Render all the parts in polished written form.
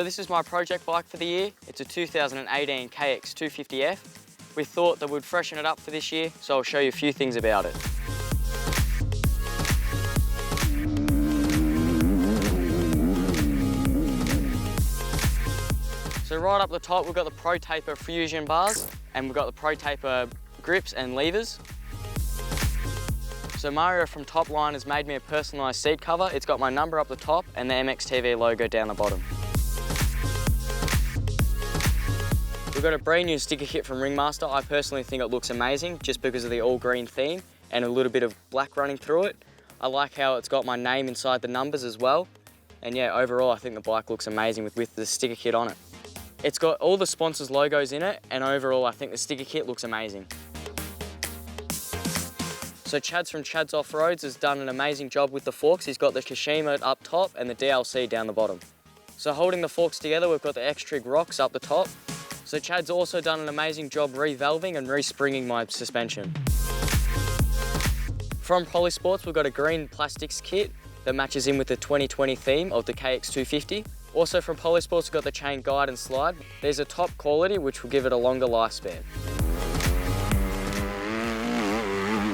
So this is my project bike for the year. It's a 2018 KX250F. We thought that we'd freshen it up for this year, so I'll show you a few things about it. So right up the top, we've got the Pro Taper fusion bars, and we've got the Pro Taper grips and levers. So Mario from Topline has made me a personalised seat cover. It's got my number up the top and the MXTV logo down the bottom. We've got a brand new sticker kit from Ringmaster. I personally think it looks amazing just because of the all green theme and a little bit of black running through it. I like how it's got my name inside the numbers as well. And yeah, overall I think the bike looks amazing with the sticker kit on it. It's got all the sponsors' logos in it, and overall I think the sticker kit looks amazing. So Chad's from Chad's Off-Roads has done an amazing job with the forks. He's got the Kashima up top and the DLC down the bottom. So holding the forks together, we've got the X-Trig rocks up the top. So Chad's also done an amazing job revalving and respringing my suspension. From Polysports, we've got a green plastics kit that matches in with the 2020 theme of the KX250. Also from Polysports, we've got the chain guide and slide. There's a top quality which will give it a longer lifespan.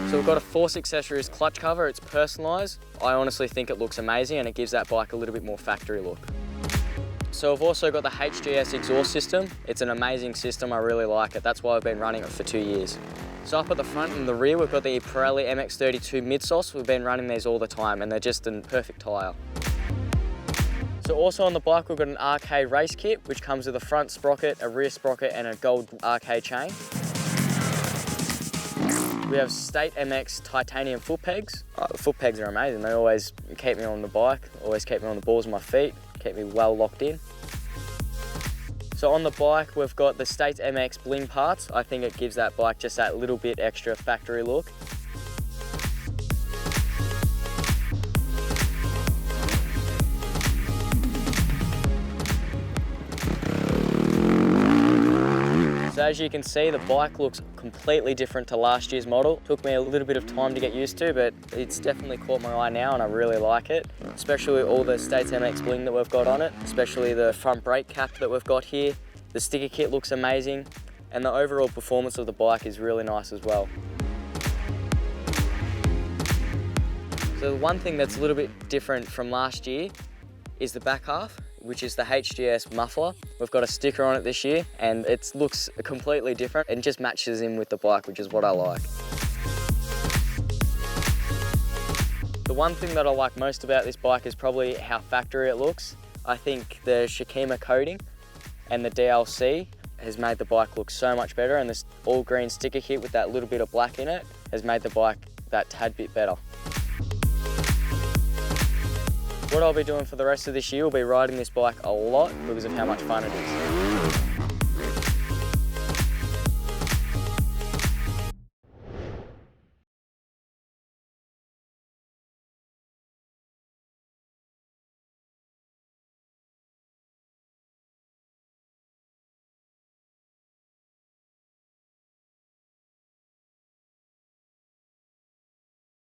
So we've got a Force Accessories clutch cover. It's personalised. I honestly think it looks amazing and it gives that bike a little bit more factory look. So I've also got the HGS exhaust system. It's an amazing system, I really like it. That's why I've been running it for 2 years. So up at the front and the rear, we've got the Pirelli MX32 midsoles. We've been running these all the time and they're just a perfect tyre. So also on the bike, we've got an RK race kit, which comes with a front sprocket, a rear sprocket and a gold RK chain. We have State MX titanium foot pegs. The foot pegs are amazing. They always keep me on the bike, always keep me on the balls of my feet, keep me well locked in. So on the bike, we've got the State Mx Bling parts. I think it gives that bike just that little bit extra factory look. So as you can see, the bike looks completely different to last year's model. Took me a little bit of time to get used to, but it's definitely caught my eye now and I really like it. Especially all the States MX Bling that we've got on it, especially the front brake cap that we've got here. The sticker kit looks amazing and the overall performance of the bike is really nice as well. So the one thing that's a little bit different from last year is the back half, which is the HGS muffler. We've got a sticker on it this year and it looks completely different and just matches in with the bike, which is what I like. The one thing that I like most about this bike is probably how factory it looks. I think the Shikima coating and the DLC has made the bike look so much better, and this all green sticker kit with that little bit of black in it has made the bike that tad bit better. What I'll be doing for the rest of this year will be riding this bike a lot because of how much fun it is.